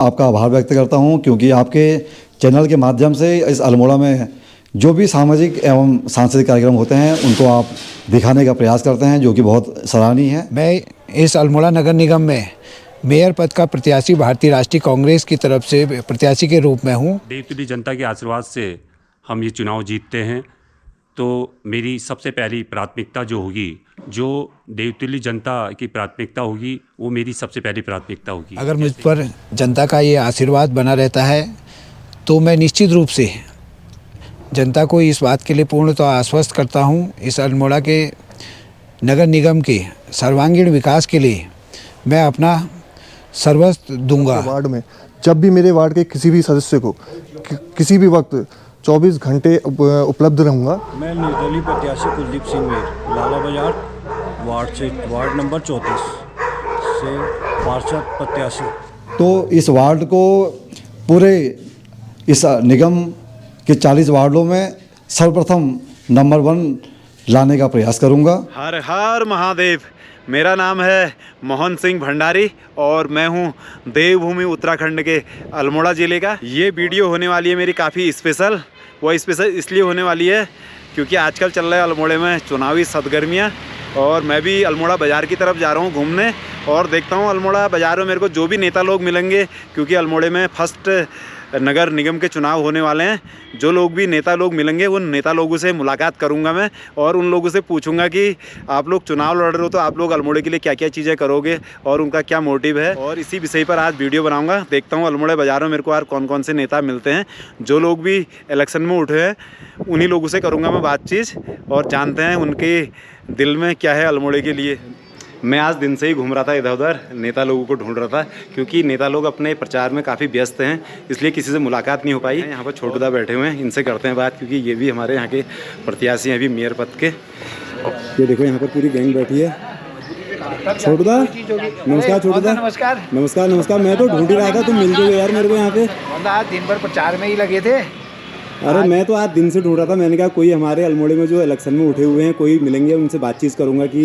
आपका आभार व्यक्त करता हूं, क्योंकि आपके चैनल के माध्यम से इस अल्मोड़ा में जो भी सामाजिक एवं सांस्कृतिक कार्यक्रम होते हैं उनको आप दिखाने का प्रयास करते हैं, जो कि बहुत सराहनीय है। मैं इस अल्मोड़ा नगर निगम में मेयर पद का प्रत्याशी भारतीय राष्ट्रीय कांग्रेस की तरफ से प्रत्याशी के रूप में हूँ। देवतुल्य जनता के आशीर्वाद से हम ये चुनाव जीतते हैं, तो मेरी सबसे पहली प्राथमिकता जो होगी, जो देवतुल्य जनता की प्राथमिकता होगी, वो मेरी सबसे पहली प्राथमिकता होगी। अगर मुझ पर जनता का ये आशीर्वाद बना रहता है तो मैं निश्चित रूप से जनता को इस बात के लिए पूर्णतः आश्वस्त करता हूँ, इस अल्मोड़ा के नगर निगम के सर्वांगीण विकास के लिए मैं अपना सर्वस्व दूंगा। वार्ड में जब भी मेरे वार्ड के किसी भी सदस्य को किसी भी वक्त 24 घंटे उपलब्ध रहूंगा। मैं निर्दलीय प्रत्याशी कुलदीप सिंह मीर, लाला बाजार वार्ड नंबर 34 से पार्षद प्रत्याशी। तो इस वार्ड को पूरे इस निगम के 40 वार्डों में सर्वप्रथम नंबर 1 लाने का प्रयास करूंगा। हर हर महादेव। मेरा नाम है मोहन सिंह भंडारी और मैं हूं देवभूमि उत्तराखंड के अल्मोड़ा ज़िले का। ये वीडियो होने वाली है मेरी काफ़ी स्पेशल। वो स्पेशल इसलिए होने वाली है क्योंकि आजकल चल रहा है अल्मोड़े में चुनावी सरगर्मियाँ, और मैं भी अल्मोड़ा बाज़ार की तरफ जा रहा हूँ घूमने, और देखता हूँ अल्मोड़ा बाज़ार में मेरे को जो भी नेता लोग मिलेंगे, क्योंकि अल्मोड़े में फर्स्ट नगर निगम के चुनाव होने वाले हैं। जो लोग भी नेता लोग मिलेंगे उन नेता लोगों से मुलाकात करूंगा मैं, और उन लोगों से पूछूंगा कि आप लोग चुनाव लड़ रहे हो तो आप लोग अल्मोड़े के लिए क्या क्या चीज़ें करोगे और उनका क्या मोटिव है, और इसी विषय पर आज वीडियो बनाऊंगा। देखता हूँ अल्मोड़े बाज़ार में मेरे को यार कौन कौन से नेता मिलते हैं। जो लोग भी इलेक्शन में उठे हैं उन्हीं लोगों से करूँगा मैं बातचीत, और जानते हैं उनके दिल में क्या है अल्मोड़े के लिए। मैं आज दिन से ही घूम रहा था इधर उधर, नेता लोगों को ढूंढ रहा था, क्योंकि नेता लोग अपने प्रचार में काफ़ी व्यस्त हैं, इसलिए किसी से मुलाकात नहीं हो पाई। यहाँ पर छोटूदा बैठे हुए हैं, इनसे करते हैं बात, क्योंकि ये भी हमारे यहाँ के प्रत्याशी हैं अभी मेयर पद के। ये देखो यहाँ पर पूरी गैंग बैठी है। छोटूदा नमस्कार। छोटूदा नमस्कार। नमस्कार नमस्कार। मैं तो ढूंढ ही रहा था, तुम मिल जाओगे यार मेरे को यहाँ पे। दिन भर प्रचार में ही लगे थे। अरे मैं तो आज दिन से ढूंढ रहा था, मैंने कहा कोई हमारे अल्मोड़े में जो इलेक्शन में उठे हुए हैं कोई मिलेंगे, उनसे बातचीत करूंगा कि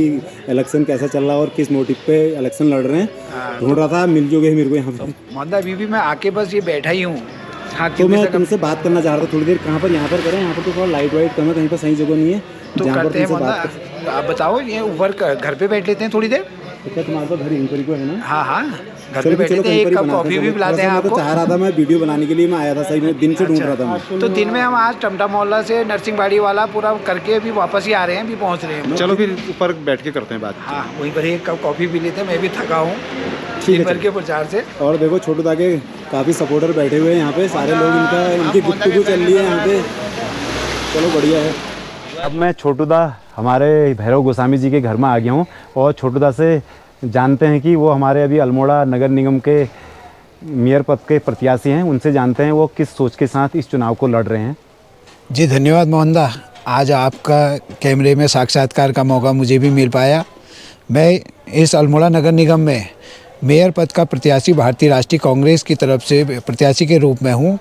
इलेक्शन कैसा चल रहा है और किस मोटिव पे इलेक्शन लड़ रहे हैं। ढूंढ रहा था, मिल जोगे मेरे को यहाँ पे। मोहनदा अभी भी मैं आके बस ये बैठा ही हूँ। हाँ, तो मैं तुमसे बात करना चाह रहा था थोड़ी देर। कहाँ पर? यहाँ पर करें? यहाँ पर तो थोड़ा लाइट वाइट कम है, कहीं पर सही जगह नहीं है तो करते हैं मोहनदा। आप बताओ, ये ऊपर घर पे बैठ लेते हैं थोड़ी देर। क्या तुम्हारे पास घर यहीं पर ही है ना? हाँ, घर पे बैठे थे, एक कप कॉफी भी पिलाते हैं आपको। चाह रहा था मैं वीडियो बनाने के लिए, मैं आया था सही में, दिन से ढूंढ रहा था मैं। तो दिन में हम आज टमटा मोहल्ला से नरसिंहबाड़ी वाला पूरा करके अभी वापस ही आ रहे हैं, अभी पहुंच रहे हैं। चलो फिर ऊपर बैठ के करते हैं बात। हाँ, वहीं पर एक कप कॉफी पी लेते हैं, मैं भी थका हूँ दिन भर के प्रचार से। और देखो छोटूदा के काफ़ी सपोर्टर बैठे हुए हैं यहाँ पे, सारे लोग इनकी गुफ्तगू चल रही है यहाँ पे। चलो बढ़िया है। अब मैं छोटूदा हमारे भैरव गोस्वामी जी के घर में आ गया हूँ, और छोटूदा से जानते हैं कि वो हमारे अभी अल्मोड़ा नगर निगम के मेयर पद के प्रत्याशी हैं। उनसे जानते हैं वो किस सोच के साथ इस चुनाव को लड़ रहे हैं। जी धन्यवाद मोहनदा, आज आपका कैमरे में साक्षात्कार का मौका मुझे भी मिल पाया। मैं इस अल्मोड़ा नगर निगम में मेयर पद का प्रत्याशी भारतीय राष्ट्रीय कांग्रेस की तरफ से प्रत्याशी के रूप में हूँ।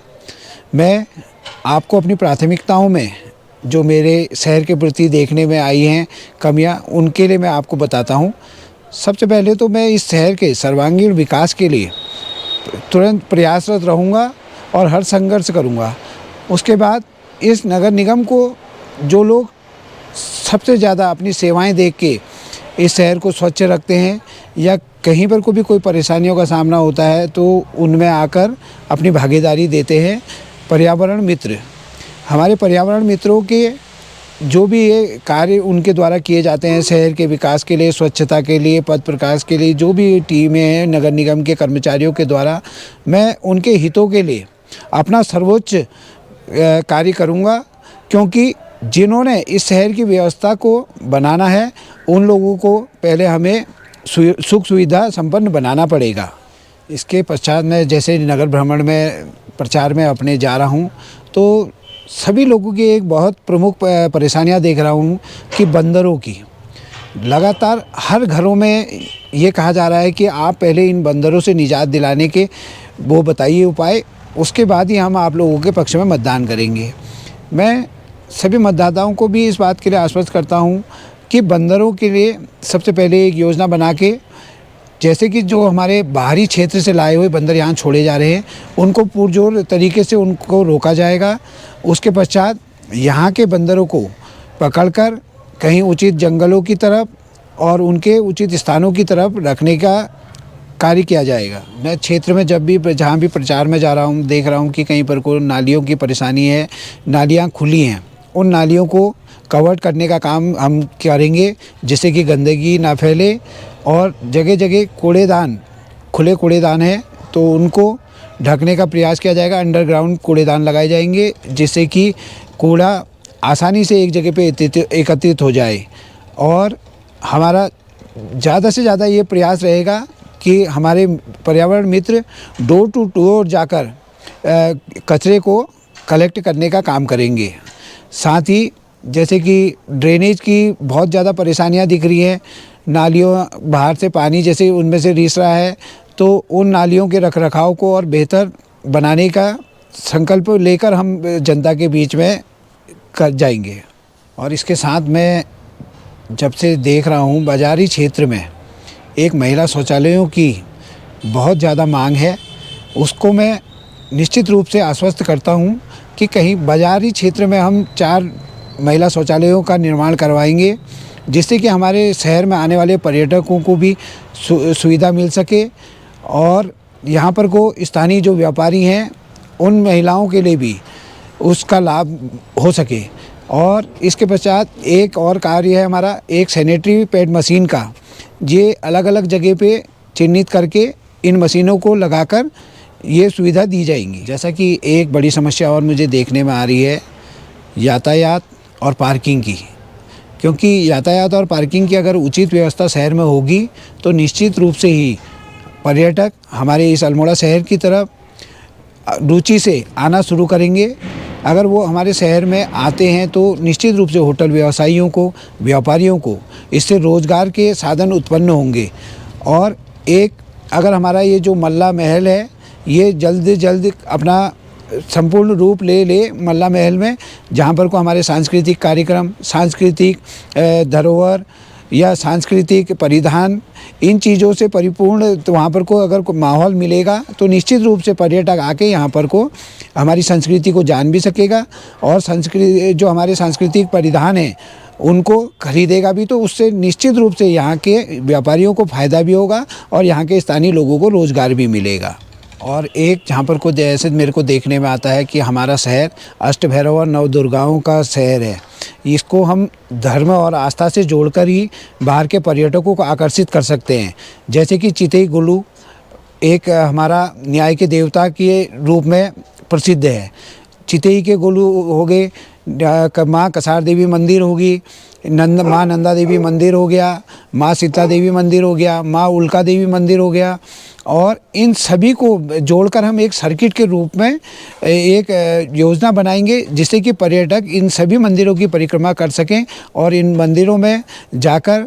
मैं आपको अपनी प्राथमिकताओं में जो मेरे शहर के प्रति देखने में आई हैं कमियाँ, उनके लिए मैं आपको बताता हूँ। सबसे पहले तो मैं इस शहर के सर्वांगीण विकास के लिए तुरंत प्रयासरत रहूँगा और हर संघर्ष करूँगा। उसके बाद इस नगर निगम को जो लोग सबसे ज़्यादा अपनी सेवाएं देख के इस शहर को स्वच्छ रखते हैं, या कहीं पर कोई परेशानियों का सामना होता है तो उनमें आकर अपनी भागीदारी देते हैं। पर्यावरण मित्र, हमारे पर्यावरण मित्रों के जो भी ये कार्य उनके द्वारा किए जाते हैं शहर के विकास के लिए, स्वच्छता के लिए, पथ प्रकाश के लिए, जो भी टीमें हैं नगर निगम के कर्मचारियों के द्वारा, मैं उनके हितों के लिए अपना सर्वोच्च कार्य करूंगा। क्योंकि जिन्होंने इस शहर की व्यवस्था को बनाना है उन लोगों को पहले हमें सुख सुविधा संपन्न बनाना पड़ेगा। इसके पश्चात मैं जैसे नगर भ्रमण में प्रचार में अपने जा रहा हूँ तो सभी लोगों की एक बहुत प्रमुख परेशानियां देख रहा हूँ कि बंदरों की लगातार हर घरों में ये कहा जा रहा है कि आप पहले इन बंदरों से निजात दिलाने के वो बताइए उपाय, उसके बाद ही हम आप लोगों के पक्ष में मतदान करेंगे। मैं सभी मतदाताओं को भी इस बात के लिए आश्वस्त करता हूँ कि बंदरों के लिए सबसे पहले एक योजना बना के जैसे कि जो हमारे बाहरी क्षेत्र से लाए हुए बंदर यहाँ छोड़े जा रहे हैं, उनको पुरजोर तरीके से उनको रोका जाएगा। उसके पश्चात यहाँ के बंदरों को पकड़कर कहीं उचित जंगलों की तरफ और उनके उचित स्थानों की तरफ रखने का कार्य किया जाएगा। मैं क्षेत्र में जब भी जहाँ भी प्रचार में जा रहा हूँ, देख रहा हूँ कि कहीं पर कोई नालियों की परेशानी है, नालियाँ खुली हैं, उन नालियों को कवर करने का काम हम करेंगे जिससे कि गंदगी ना फैले। और जगह जगह कूड़ेदान, खुले कूड़ेदान हैं तो उनको ढकने का प्रयास किया जाएगा। अंडरग्राउंड कूड़ेदान लगाए जाएंगे जिससे कि कूड़ा आसानी से एक जगह पे एकत्रित हो जाए। और हमारा ज़्यादा से ज़्यादा ये प्रयास रहेगा कि हमारे पर्यावरण मित्र डोर टू डोर जाकर कचरे को कलेक्ट करने का काम करेंगे। साथ ही जैसे कि ड्रेनेज की बहुत ज़्यादा परेशानियां दिख रही हैं, नालियों बाहर से पानी जैसे उनमें से रिस रहा है, तो उन नालियों के रखरखाव को और बेहतर बनाने का संकल्प लेकर हम जनता के बीच में कर जाएंगे। और इसके साथ मैं जब से देख रहा हूँ बाज़ारी क्षेत्र में एक महिला शौचालयों की बहुत ज़्यादा मांग है, उसको मैं निश्चित रूप से आश्वस्त करता हूँ कि कहीं बाज़ारी क्षेत्र में हम 4 महिला शौचालयों का निर्माण करवाएंगे जिससे कि हमारे शहर में आने वाले पर्यटकों को भी सुविधा मिल सके और यहाँ पर को स्थानीय जो व्यापारी हैं उन महिलाओं के लिए भी उसका लाभ हो सके। और इसके पश्चात एक और कार्य है हमारा, एक सैनिटरी पैड मशीन का, ये अलग अलग जगह पे चिन्हित करके इन मशीनों को लगाकर ये सुविधा दी जाएंगी। जैसा कि एक बड़ी समस्या और मुझे देखने में आ रही है यातायात और पार्किंग की, क्योंकि यातायात और पार्किंग की अगर उचित व्यवस्था शहर में होगी तो निश्चित रूप से ही पर्यटक हमारे इस अल्मोड़ा शहर की तरफ रुचि से आना शुरू करेंगे। अगर वो हमारे शहर में आते हैं तो निश्चित रूप से होटल व्यवसायियों को, व्यापारियों को इससे रोज़गार के साधन उत्पन्न होंगे। और एक अगर हमारा ये जो मल्ला महल है ये जल्द से जल्द अपना संपूर्ण रूप ले मल्ला महल में, जहाँ पर को हमारे सांस्कृतिक कार्यक्रम, सांस्कृतिक धरोहर या सांस्कृतिक परिधान, इन चीज़ों से परिपूर्ण तो वहाँ पर को अगर को माहौल मिलेगा तो निश्चित रूप से पर्यटक आके यहाँ पर को हमारी संस्कृति को जान भी सकेगा और संस्कृति जो हमारे सांस्कृतिक परिधान हैं उनको खरीदेगा भी, तो उससे निश्चित रूप से यहाँ के व्यापारियों को फ़ायदा भी होगा और यहाँ के स्थानीय लोगों को रोज़गार भी मिलेगा। और एक जहाँ पर को जैसे मेरे को देखने में आता है कि हमारा शहर अष्टभैरव और नवदुर्गाओं का शहर है, इसको हम धर्म और आस्था से जोड़कर ही बाहर के पर्यटकों को आकर्षित कर सकते हैं। जैसे कि चितई गुल्लू एक हमारा न्याय के देवता के रूप में प्रसिद्ध है। चितई के गुल्लू हो गए, माँ कसार देवी मंदिर होगी, माँ नंदा देवी मंदिर हो गया, माँ सीता देवी मंदिर हो गया, माँ उल्का देवी मंदिर हो गया। और इन सभी को जोड़कर हम एक सर्किट के रूप में एक योजना बनाएंगे जिससे कि पर्यटक इन सभी मंदिरों की परिक्रमा कर सकें और इन मंदिरों में जाकर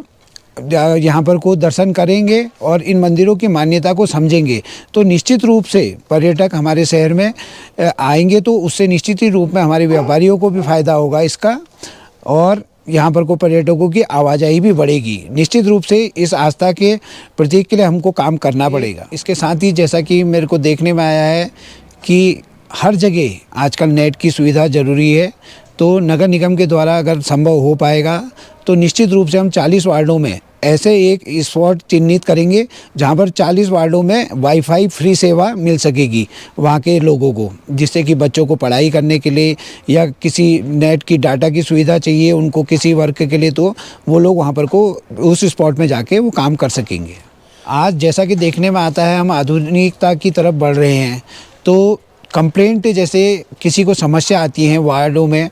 यहाँ पर को दर्शन करेंगे और इन मंदिरों की मान्यता को समझेंगे। तो निश्चित रूप से पर्यटक हमारे शहर में आएंगे तो उससे निश्चित ही रूप में हमारे व्यापारियों को भी फ़ायदा होगा इसका, और यहाँ पर को पर्यटकों की आवाजाही भी बढ़ेगी। निश्चित रूप से इस आस्था के प्रतीक के लिए हमको काम करना पड़ेगा। इसके साथ ही जैसा कि मेरे को देखने में आया है कि हर जगह आजकल नेट की सुविधा ज़रूरी है, तो नगर निगम के द्वारा अगर संभव हो पाएगा तो निश्चित रूप से हम 40 वार्डों में ऐसे एक स्पॉट चिन्हित करेंगे जहां पर 40 वार्डों में वाईफाई फ्री सेवा मिल सकेगी वहां के लोगों को, जिससे कि बच्चों को पढ़ाई करने के लिए या किसी नेट की डाटा की सुविधा चाहिए उनको किसी वर्क के लिए, तो वो लोग वहां पर को उस स्पॉट में जाके वो काम कर सकेंगे। आज जैसा कि देखने में आता है हम आधुनिकता की तरफ बढ़ रहे हैं, तो कंप्लेंट जैसे किसी को समस्या आती है वार्डों में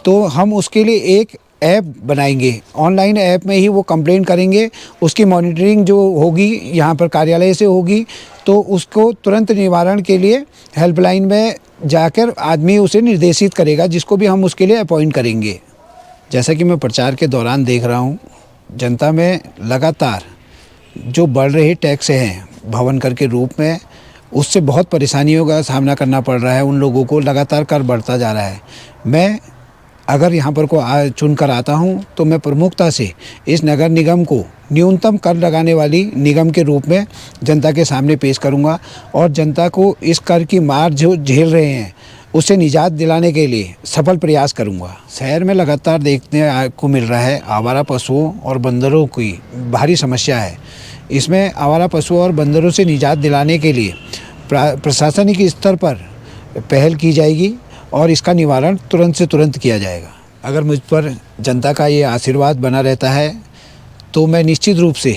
तो हम उसके लिए एक ऐप बनाएंगे, ऑनलाइन ऐप में ही वो कंप्लेंट करेंगे, उसकी मॉनिटरिंग जो होगी यहाँ पर कार्यालय से होगी, तो उसको तुरंत निवारण के लिए हेल्पलाइन में जाकर आदमी उसे निर्देशित करेगा, जिसको भी हम उसके लिए अपॉइंट करेंगे। जैसा कि मैं प्रचार के दौरान देख रहा हूँ जनता में लगातार जो बढ़ रहे टैक्स हैं भवन कर के रूप में, उससे बहुत परेशानियों का सामना करना पड़ रहा है, उन लोगों को लगातार कर बढ़ता जा रहा है। मैं अगर यहाँ पर चुन कर आता हूँ तो मैं प्रमुखता से इस नगर निगम को न्यूनतम कर लगाने वाली निगम के रूप में जनता के सामने पेश करूँगा और जनता को इस कर की मार जो झेल रहे हैं उससे निजात दिलाने के लिए सफल प्रयास करूँगा। शहर में लगातार देखने को मिल रहा है आवारा पशुओं और बंदरों की भारी समस्या है। इसमें आवारा पशुओं और बंदरों से निजात दिलाने के लिए प्रशासनिक स्तर पर पहल की जाएगी और इसका निवारण तुरंत से तुरंत किया जाएगा। अगर मुझ पर जनता का ये आशीर्वाद बना रहता है तो मैं निश्चित रूप से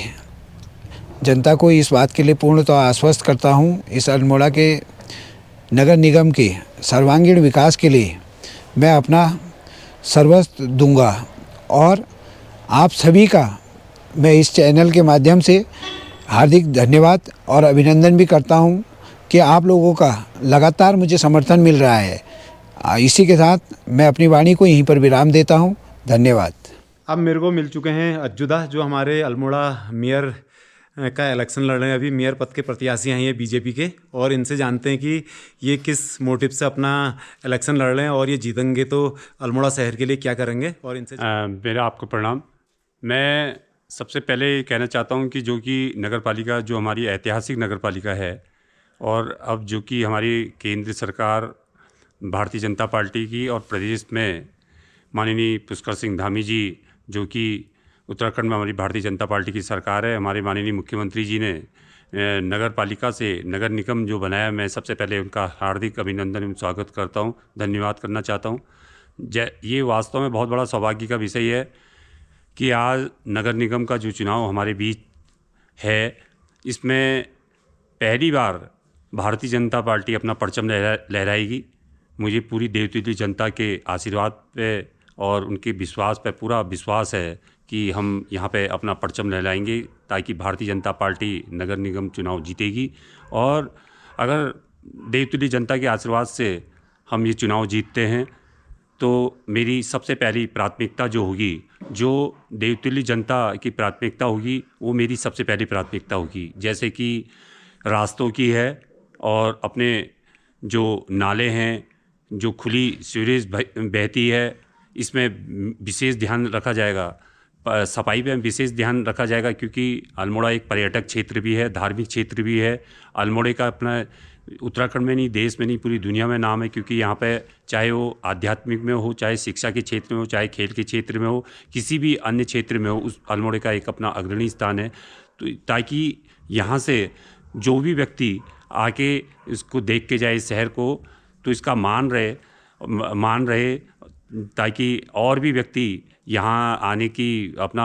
जनता को इस बात के लिए पूर्णतः आश्वस्त करता हूँ, इस अल्मोड़ा के नगर निगम के सर्वांगीण विकास के लिए मैं अपना सर्वस्व दूंगा। और आप सभी का मैं इस चैनल के माध्यम से हार्दिक धन्यवाद और अभिनंदन भी करता हूं कि आप लोगों का लगातार मुझे समर्थन मिल रहा है। इसी के साथ मैं अपनी वाणी को यहीं पर विराम देता हूं। धन्यवाद। अब मेरे को मिल चुके हैं अज्जुदा, जो हमारे अल्मोड़ा मेयर का इलेक्शन लड़ रहे हैं। अभी मेयर पद के प्रत्याशी हैं ये बीजेपी के, और इनसे जानते हैं कि ये किस मोटिव से अपना इलेक्शन लड़ रहे हैं और ये जीतेंगे तो अल्मोड़ा शहर के लिए क्या करेंगे। और इनसे मेरा आपको प्रणाम। मैं सबसे पहले कहना चाहता हूं कि जो कि नगर पालिका जो हमारी ऐतिहासिक नगर पालिका है और अब जो कि हमारी केंद्र सरकार भारतीय जनता पार्टी की और प्रदेश में माननीय पुष्कर सिंह धामी जी, जो कि उत्तराखंड में हमारी भारतीय जनता पार्टी की सरकार है, हमारे माननीय मुख्यमंत्री जी ने नगर पालिका से नगर निगम जो बनाया, मैं सबसे पहले उनका हार्दिक अभिनंदन एवं स्वागत करता हूं, धन्यवाद करना चाहता हूं। ये वास्तव में बहुत बड़ा सौभाग्य का विषय है कि आज नगर निगम का जो चुनाव हमारे बीच है, इसमें पहली बार भारतीय जनता पार्टी अपना परचम लहराएगी। मुझे पूरी देवतुल्य जनता के आशीर्वाद पे और उनके विश्वास पे पूरा विश्वास है कि हम यहाँ पे अपना परचम लहराएंगे ताकि भारतीय जनता पार्टी नगर निगम चुनाव जीतेगी। और अगर देवतुल्य जनता के आशीर्वाद से हम ये चुनाव जीतते हैं तो मेरी सबसे पहली प्राथमिकता जो होगी, जो देवतुल्य जनता की प्राथमिकता होगी, वो मेरी सबसे पहली प्राथमिकता होगी। जैसे कि रास्तों की है और अपने जो नाले हैं, जो खुली सीवरेज बहती है, इसमें विशेष ध्यान रखा जाएगा। सफाई पे विशेष ध्यान रखा जाएगा क्योंकि अल्मोड़ा एक पर्यटक क्षेत्र भी है, धार्मिक क्षेत्र भी है। अल्मोड़े का अपना उत्तराखंड में नहीं, देश में नहीं, पूरी दुनिया में नाम है, क्योंकि यहाँ पे चाहे वो आध्यात्मिक में हो, चाहे शिक्षा के क्षेत्र में हो, चाहे खेल के क्षेत्र में हो, किसी भी अन्य क्षेत्र में हो, उस अल्मोड़े का एक अपना अग्रणी स्थान है। तो ताकि यहाँ से जो भी व्यक्ति आके इसको देख के जाए इस शहर को, तो इसका मान रहे ताकि और भी व्यक्ति यहाँ आने की अपना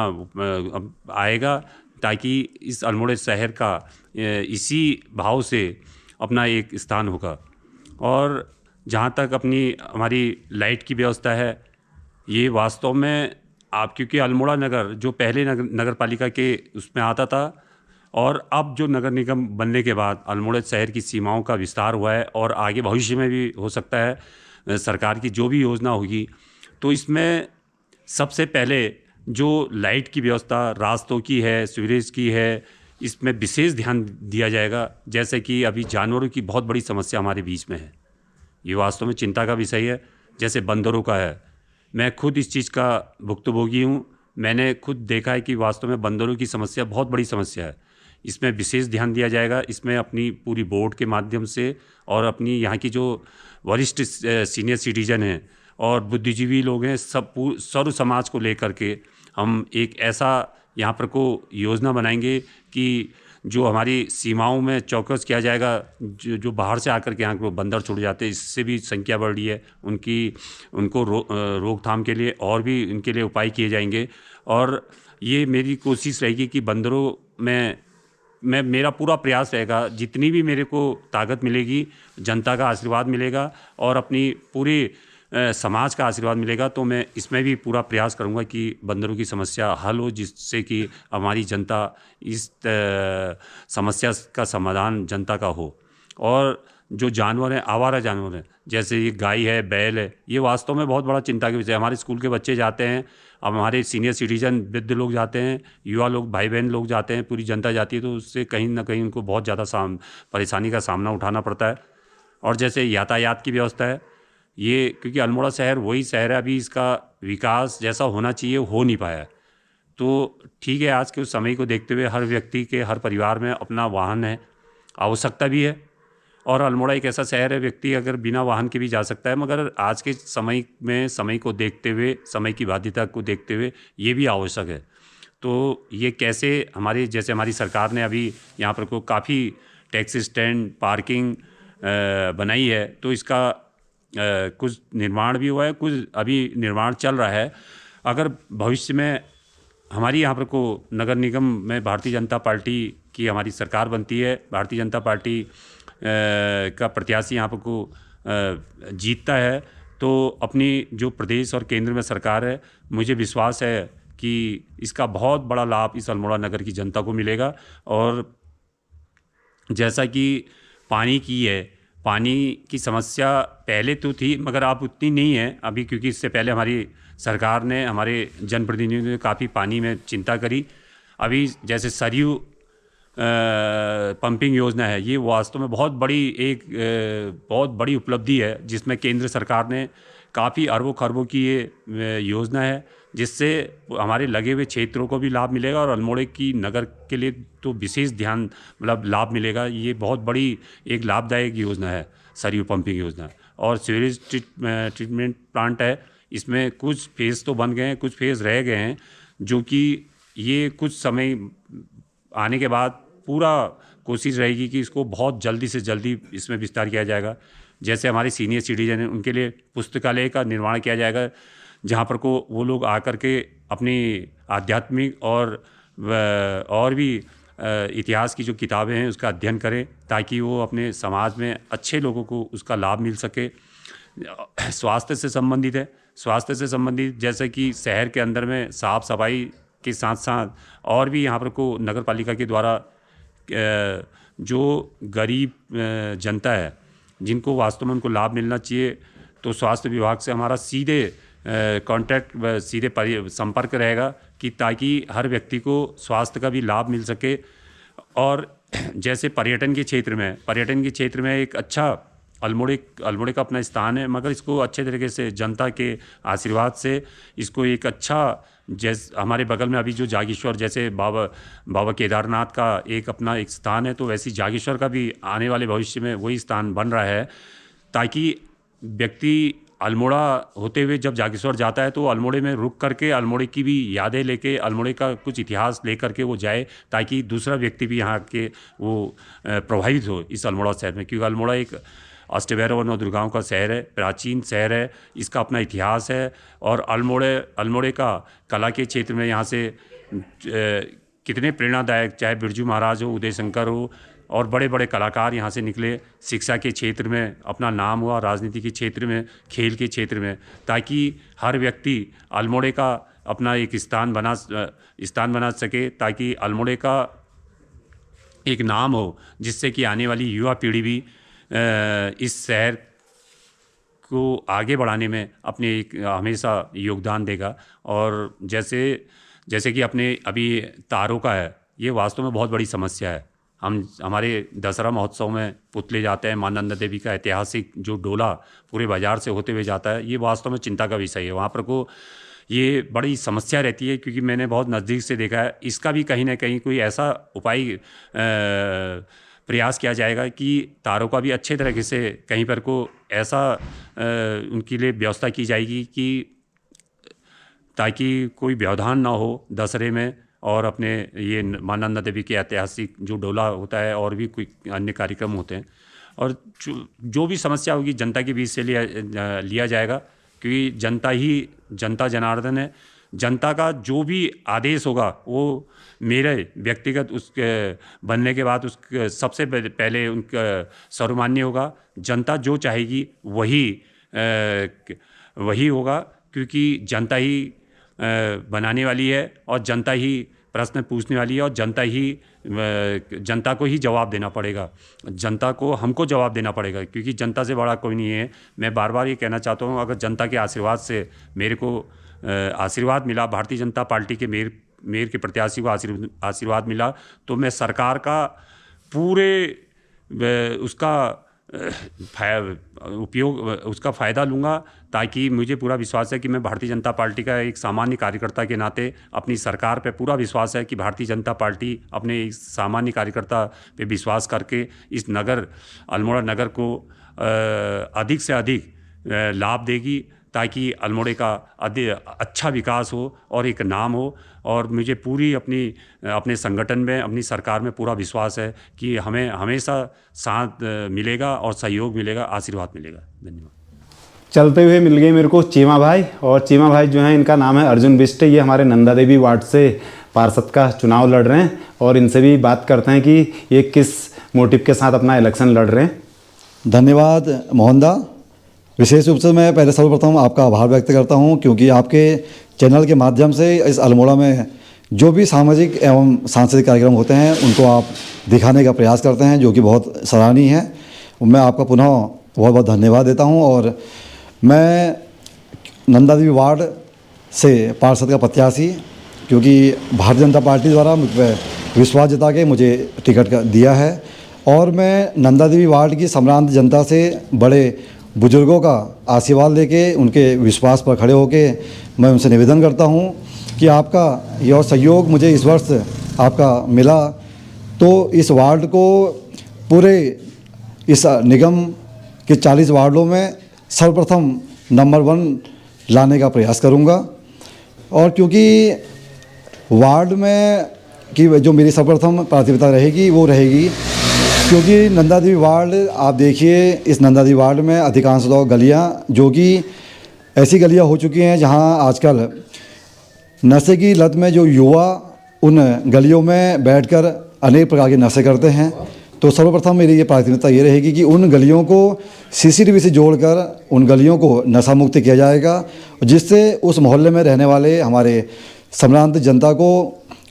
आएगा, ताकि इस अल्मोड़े शहर का इसी भाव से अपना एक स्थान होगा। और जहाँ तक हमारी लाइट की व्यवस्था है, ये वास्तव में क्योंकि अल्मोड़ा नगर जो पहले नगर पालिका के उसमें आता था और अब जो नगर निगम बनने के बाद अल्मोड़ा शहर की सीमाओं का विस्तार हुआ है और आगे भविष्य में भी हो सकता है सरकार की जो भी योजना होगी, तो इसमें सबसे पहले जो लाइट की व्यवस्था रास्तों की है, सीवरेज की है, इसमें विशेष ध्यान दिया जाएगा। जैसे कि अभी जानवरों की बहुत बड़ी समस्या हमारे बीच में है, ये वास्तव में चिंता का विषय है। जैसे बंदरों का है, मैं खुद इस चीज़ का भुक्तभोगी हूँ। मैंने खुद देखा है कि वास्तव में बंदरों की समस्या बहुत बड़ी समस्या है। इसमें विशेष ध्यान दिया जाएगा। इसमें अपनी पूरी बोर्ड के माध्यम से और अपनी यहाँ की जो वरिष्ठ सीनियर सिटीजन हैं और बुद्धिजीवी लोग हैं, सर्व समाज को लेकर के हम एक ऐसा यहाँ पर को योजना बनाएंगे कि जो हमारी सीमाओं में चौकस किया जाएगा। जो बाहर से आकर के यहाँ को बंदर छुड़ जाते हैं, इससे भी संख्या बढ़ रही है, उनको रोकथाम के लिए और भी इनके लिए उपाय किए जाएंगे। और ये मेरी कोशिश रहेगी कि बंदरों में मेरा पूरा प्रयास रहेगा, जितनी भी मेरे को ताकत मिलेगी, जनता का आशीर्वाद मिलेगा और अपनी पूरी समाज का आशीर्वाद मिलेगा, तो मैं इसमें भी पूरा प्रयास करूंगा कि बंदरों की समस्या हल हो, जिससे कि हमारी जनता इस समस्या का समाधान जनता का हो। और जो जानवर हैं, आवारा जानवर हैं, जैसे ये गाय है, बैल है, ये वास्तव में बहुत बड़ा चिंता का विषय है। हमारे स्कूल के बच्चे जाते हैं, अब हमारे सीनियर सिटीजन वृद्ध लोग जाते हैं, युवा लोग, भाई बहन लोग जाते हैं, पूरी जनता जाती है, तो उससे कहीं ना कहीं उनको बहुत ज़्यादा परेशानी का सामना उठाना पड़ता है। और जैसे यातायात की व्यवस्था है, ये क्योंकि अल्मोड़ा शहर वही शहर है, अभी इसका विकास जैसा होना चाहिए हो नहीं पाया। तो ठीक है, आज के उस समय को देखते हुए हर व्यक्ति के, हर परिवार में अपना वाहन है, आवश्यकता भी है। और अल्मोड़ा एक ऐसा शहर है, व्यक्ति अगर बिना वाहन के भी जा सकता है, मगर आज के समय में समय को देखते हुए, समय की बाध्यता को देखते हुए ये भी आवश्यक है। तो ये कैसे जैसे हमारी सरकार ने अभी यहाँ पर को काफ़ी टैक्सी स्टैंड, पार्किंग बनाई है, तो इसका कुछ निर्माण भी हुआ है, कुछ अभी निर्माण चल रहा है। अगर भविष्य में हमारी यहाँ पर को नगर निगम में भारतीय जनता पार्टी की हमारी सरकार बनती है, भारतीय जनता पार्टी का प्रत्याशी यहाँ पर को जीतता है, तो अपनी जो प्रदेश और केंद्र में सरकार है, मुझे विश्वास है कि इसका बहुत बड़ा लाभ इस अल्मोड़ा नगर की जनता को मिलेगा। और जैसा कि पानी की समस्या पहले तो थी, मगर अब उतनी नहीं है अभी, क्योंकि इससे पहले हमारी सरकार ने, हमारे जनप्रतिनिधियों ने काफ़ी पानी में चिंता करी। अभी जैसे सरयू पंपिंग योजना है, ये वास्तव में बहुत बड़ी उपलब्धि है, जिसमें केंद्र सरकार ने काफ़ी अरबों खरबों की ये योजना है, जिससे हमारे लगे हुए क्षेत्रों को भी लाभ मिलेगा और अल्मोड़े की नगर के लिए तो विशेष ध्यान मतलब लाभ मिलेगा। ये बहुत बड़ी एक लाभदायक योजना है सरयू पंपिंग योजना। और सीवरेज ट्रीटमेंट प्लांट है, इसमें कुछ फेज़ तो बन गए हैं, कुछ फेज़ रह गए हैं, जो कि ये कुछ समय आने के बाद पूरा कोशिश रहेगी कि इसको बहुत जल्दी से जल्दी इसमें विस्तार किया जाएगा। जैसे हमारे सीनियर सिटीजन हैं, उनके लिए पुस्तकालय का निर्माण किया जाएगा, जहाँ पर को वो लोग आकर के अपनी आध्यात्मिक और भी इतिहास की जो किताबें हैं उसका अध्ययन करें, ताकि वो अपने समाज में अच्छे लोगों को उसका लाभ मिल सके। स्वास्थ्य से संबंधित जैसे कि शहर के अंदर में साफ़ सफाई के साथ साथ और भी यहाँ पर को नगर पालिका के द्वारा जो गरीब जनता है, जिनको वास्तव में उनको लाभ मिलना चाहिए, तो स्वास्थ्य विभाग से हमारा सीधे संपर्क रहेगा कि ताकि हर व्यक्ति को स्वास्थ्य का भी लाभ मिल सके। और जैसे पर्यटन के क्षेत्र में एक अच्छा अल्मोड़े का अपना स्थान है, मगर इसको अच्छे तरीके से जनता के आशीर्वाद से इसको एक अच्छा, जैसे हमारे बगल में अभी जो जागेश्वर जैसे बाबा केदारनाथ का एक अपना एक स्थान है, तो वैसे जागेश्वर का भी आने वाले भविष्य में वही स्थान बन रहा है, ताकि व्यक्ति अल्मोड़ा होते हुए जब जागेश्वर जाता है तो अल्मोड़े में रुक करके अल्मोड़े की भी यादें लेके, अल्मोड़े का कुछ इतिहास लेकर के वो जाए, ताकि दूसरा व्यक्ति भी यहाँ के वो प्रभावित हो इस अल्मोड़ा शहर में। क्योंकि अल्मोड़ा एक अष्टभैरव और नवदुर्गाओं का शहर है, प्राचीन शहर है, इसका अपना इतिहास है। और अल्मोड़े का कला के क्षेत्र में यहाँ से कितने प्रेरणादायक, चाहे बिरजू महाराज हो, उदय शंकर हो, और बड़े बड़े कलाकार यहाँ से निकले। शिक्षा के क्षेत्र में अपना नाम हुआ, राजनीति के क्षेत्र में, खेल के क्षेत्र में, ताकि हर व्यक्ति अल्मोड़े का अपना एक स्थान बना सके, ताकि अल्मोड़े का एक नाम हो, जिससे कि आने वाली युवा पीढ़ी भी इस शहर को आगे बढ़ाने में अपने एक हमेशा योगदान देगा। और जैसे कि अपने अभी तारों का है, ये वास्तव में बहुत बड़ी समस्या है। हमारे दशहरा महोत्सव में पुतले जाते हैं, मां नंदा देवी का ऐतिहासिक जो डोला पूरे बाज़ार से होते हुए जाता है, ये वास्तव में चिंता का विषय है। वहाँ पर को ये बड़ी समस्या रहती है, क्योंकि मैंने बहुत नज़दीक से देखा है। इसका भी कहीं ना कहीं कोई ऐसा उपाय प्रयास किया जाएगा कि तारों का भी अच्छे तरीके से कहीं पर को ऐसा उनके लिए व्यवस्था की जाएगी कि ताकि कोई व्यवधान ना हो दशहरे में, और अपने ये मां नंदा देवी के ऐतिहासिक जो डोला होता है और भी कोई अन्य कार्यक्रम होते हैं, और जो भी समस्या होगी जनता के बीच से लिया जाएगा, क्योंकि जनता जनार्दन है। जनता का जो भी आदेश होगा वो मेरे व्यक्तिगत उसके बनने के बाद उसके सबसे पहले उनका सर्वमान्य होगा। जनता जो चाहेगी वही होगा, क्योंकि जनता ही बनाने वाली है और जनता ही प्रश्न पूछने वाली है, और जनता को ही जवाब देना पड़ेगा, जनता को हमको जवाब देना पड़ेगा, क्योंकि जनता से बड़ा कोई नहीं है। मैं बार बार ये कहना चाहता हूँ, अगर जनता के आशीर्वाद से मेरे को आशीर्वाद मिला, भारतीय जनता पार्टी के मेयर के प्रत्याशी को आशीर्वाद मिला, तो मैं सरकार का पूरे उसका उसका फ़ायदा लूँगा, ताकि मुझे पूरा विश्वास है कि मैं भारतीय जनता पार्टी का एक सामान्य कार्यकर्ता के नाते अपनी सरकार पे पूरा विश्वास है कि भारतीय जनता पार्टी अपने इस सामान्य कार्यकर्ता पे विश्वास करके इस नगर अल्मोड़ा नगर को अधिक से अधिक लाभ देगी, ताकि अल्मोड़े का अच्छा विकास हो और एक नाम हो। और मुझे पूरी अपने संगठन में, अपनी सरकार में पूरा विश्वास है कि हमें हमेशा साथ मिलेगा और सहयोग मिलेगा, आशीर्वाद मिलेगा। धन्यवाद। चलते हुए मिल गए मेरे को चीमा भाई, और चीमा भाई जो हैं इनका नाम है अर्जुन बिष्ट। ये हमारे नंदा देवी वार्ड से पार्षद का चुनाव लड़ रहे हैं, और इनसे भी बात करते हैं कि ये किस मोटिव के साथ अपना इलेक्शन लड़ रहे हैं। धन्यवाद मोहनदा। विशेष रूप से मैं पहले सर्वप्रथम आपका आभार व्यक्त करता हूं, क्योंकि आपके चैनल के माध्यम से इस अल्मोड़ा में जो भी सामाजिक एवं सांस्कृतिक कार्यक्रम होते हैं उनको आप दिखाने का प्रयास करते हैं, जो कि बहुत सराहनीय है। मैं आपका पुनः बहुत बहुत धन्यवाद देता हूं। और मैं नंदा देवी वार्ड से पार्षद का प्रत्याशी, क्योंकि भारतीय जनता पार्टी द्वारा मुझ पर विश्वास जता के मुझे टिकट दिया है, और मैं नंदा देवी वार्ड की सम्रांत जनता से बड़े बुजुर्गों का आशीर्वाद लेके उनके विश्वास पर खड़े होके मैं उनसे निवेदन करता हूं कि आपका यह सहयोग मुझे इस वर्ष आपका मिला तो इस वार्ड को पूरे इस निगम के 40 वार्डों में सर्वप्रथम नंबर 1 लाने का प्रयास करूंगा। और क्योंकि वार्ड में की जो मेरी सर्वप्रथम प्राथमिकता रहेगी वो रहेगी, क्योंकि नंदा देवी वार्ड आप देखिए, इस नंदा देवी वार्ड में अधिकांशतः गलियां जो कि ऐसी गलियां हो चुकी हैं जहां आजकल नशे की लत में जो युवा उन गलियों में बैठकर अनेक प्रकार के नशे करते हैं। तो सर्वप्रथम मेरी ये प्राथमिकता ये रहेगी कि उन गलियों को सीसीटीवी से जोड़कर उन गलियों को नशा मुक्त किया जाएगा, जिससे उस मोहल्ले में रहने वाले हमारे सम्रांत जनता को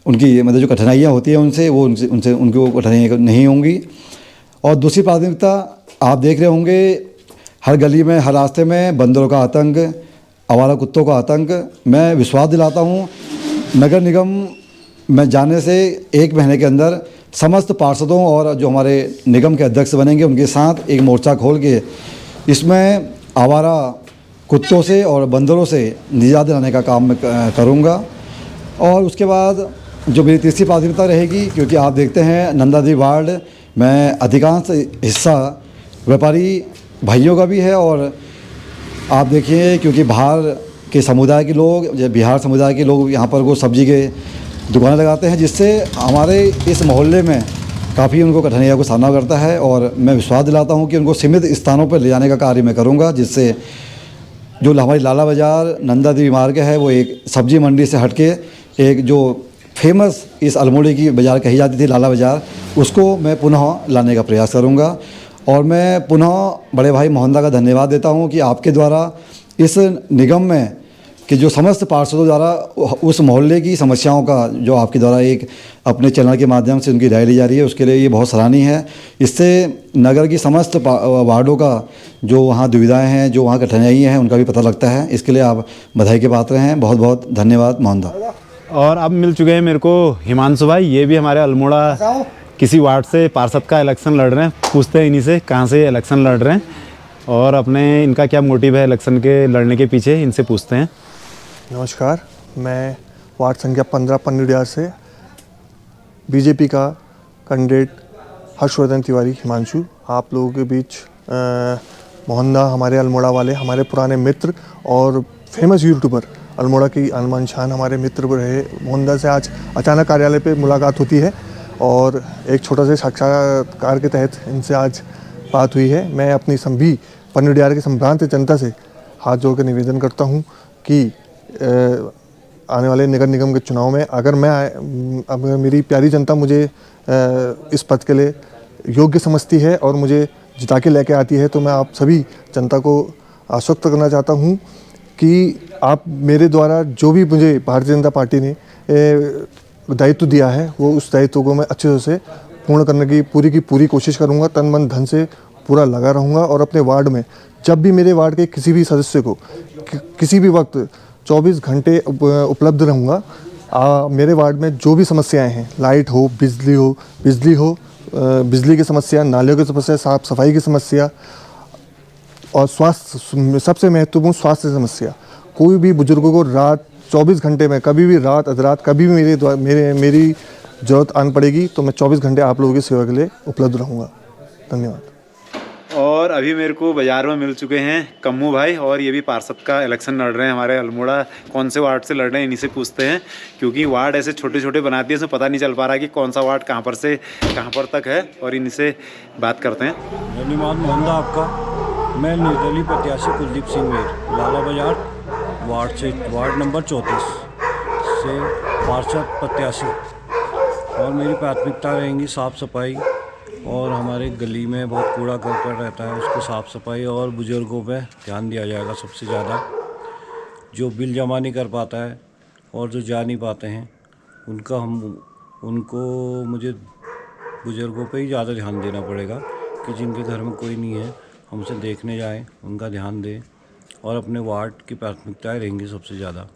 उनकी मतलब जो कठिनाइयाँ होती हैं उनसे उनको कठिनाइयाँ नहीं होंगी। और दूसरी प्राथमिकता आप देख रहे होंगे हर गली में, हर रास्ते में बंदरों का आतंक, आवारा कुत्तों का आतंक। मैं विश्वास दिलाता हूँ नगर निगम में जाने से 1 महीने के अंदर समस्त पार्षदों और जो हमारे निगम के अध्यक्ष बनेंगे उनके साथ एक मोर्चा खोल के इसमें आवारा कुत्तों से और बंदरों से निजात दिलाने का काम मैं करूँगा। और उसके बाद जो मेरी तीसरी प्राथमिकता रहेगी, क्योंकि आप देखते हैं नंदा देवी वार्ड में अधिकांश हिस्सा व्यापारी भाइयों का भी है, और आप देखिए क्योंकि बाहर के समुदाय के लोग, बिहार समुदाय के लोग यहाँ पर वो सब्जी के दुकानें लगाते हैं, जिससे हमारे इस मोहल्ले में काफ़ी उनको कठिनाइयों का सामना करता है। और मैं विश्वास दिलाता हूँ कि उनको सीमित स्थानों पर ले जाने का कार्य मैं करूँगा, जिससे जो हमारी लाला बाज़ार नंदा देवी मार्ग है वो एक सब्जी मंडी से हटके एक जो फेमस इस अल्मोड़े की बाज़ार कही जाती थी लाला बाज़ार, उसको मैं पुनः लाने का प्रयास करूँगा। और मैं पुनः बड़े भाई मोहनदा का धन्यवाद देता हूँ कि आपके द्वारा इस निगम में कि जो समस्त पार्षदों द्वारा उस मोहल्ले की समस्याओं का जो आपके द्वारा एक अपने चैनल के माध्यम से उनकी राय ली जा रही है, उसके लिए ये बहुत सराहनीय है। इससे नगर की समस्त वार्डों का जो वहाँ दुविधाएं हैं, जो वहाँ कठिनाइयाँ हैं, उनका भी पता लगता है। इसके लिए आप बधाई के पात्र हैं। बहुत बहुत धन्यवाद मोहनदा। और अब मिल चुके हैं मेरे को हिमांशु भाई, ये भी हमारे अल्मोड़ा किसी वार्ड से पार्षद का इलेक्शन लड़ रहे हैं। पूछते हैं इन्हीं से कहाँ से इलेक्शन लड़ रहे हैं और अपने इनका क्या मोटिव है इलेक्शन के लड़ने के पीछे, इनसे पूछते हैं। नमस्कार, मैं वार्ड संख्या 15 पन्नीडियार से बीजेपी का कैंडिडेट हर्षवर्धन तिवारी हिमांशु। आप लोगों के बीच मोहनदा हमारे अल्मोड़ा वाले, हमारे पुराने मित्र और फेमस यूट्यूबर, अल्मोड़ा की अनमन शान हमारे मित्र रहे। मोहनदा से आज अचानक कार्यालय पे मुलाकात होती है और एक छोटा से साक्षात्कार के तहत इनसे आज बात हुई है। मैं अपनी सभी पन्नीडियार की संभ्रांत जनता से हाथ जोड़कर निवेदन करता हूँ कि आने वाले नगर निगम के चुनाव में अगर मेरी प्यारी जनता मुझे इस पद के लिए योग्य समझती है और मुझे जिता के लेके आती है, तो मैं आप सभी जनता को आश्वस्त करना चाहता हूँ कि आप मेरे द्वारा जो भी मुझे भारतीय जनता पार्टी ने दायित्व दिया है वो उस दायित्व को मैं अच्छे से पूर्ण करने की पूरी कोशिश करूँगा। तन मन धन से पूरा लगा रहूँगा और अपने वार्ड में जब भी मेरे वार्ड के किसी भी सदस्य को किसी भी वक्त 24 घंटे उपलब्ध रहूँगा। मेरे वार्ड में जो भी समस्याएं हैं, लाइट हो, बिजली हो, बिजली की समस्या, नालियों की समस्या, साफ सफाई की समस्या और स्वास्थ्य, सबसे महत्वपूर्ण स्वास्थ्य समस्या। कोई भी बुजुर्गों को रात 24 घंटे में, कभी भी रात अधरात, कभी भी मेरी ज़रूरत आन पड़ेगी तो मैं 24 घंटे आप लोगों की सेवा के लिए उपलब्ध रहूँगा। धन्यवाद। और अभी मेरे को बाज़ार में मिल चुके हैं कम्मू भाई, और ये भी पार्षद का इलेक्शन लड़ रहे हैं हमारे अल्मोड़ा। कौन से वार्ड से लड़ रहे हैं इन्हीं से पूछते हैं, क्योंकि वार्ड ऐसे छोटे छोटे बनाती है, इसमें पता नहीं चल पा रहा कि कौन सा वार्ड कहाँ पर से कहाँ पर तक है, और इन्हीं से बात करते हैं। धन्यवाद मोहनदा आपका। मैं निर्दलीय प्रत्याशी कुलदीप सिंह मीर, लाला बाजार वार्ड नंबर 34 से पार्षद प्रत्याशी, और मेरी प्राथमिकता रहेंगी साफ़ सफाई, और हमारे गली में बहुत कूड़ा करकट रहता है, उसकी साफ़ सफाई, और बुज़ुर्गों पे ध्यान दिया जाएगा सबसे ज़्यादा। जो बिल जमा नहीं कर पाता है और जो जा नहीं पाते हैं उनको मुझे बुज़ुर्गों पे ही ज़्यादा ध्यान देना पड़ेगा, कि जिनके घर में कोई नहीं है हमसे देखने जाएं, उनका ध्यान दें, और अपने वार्ड की प्राथमिकताएं रहेंगी सबसे ज़्यादा।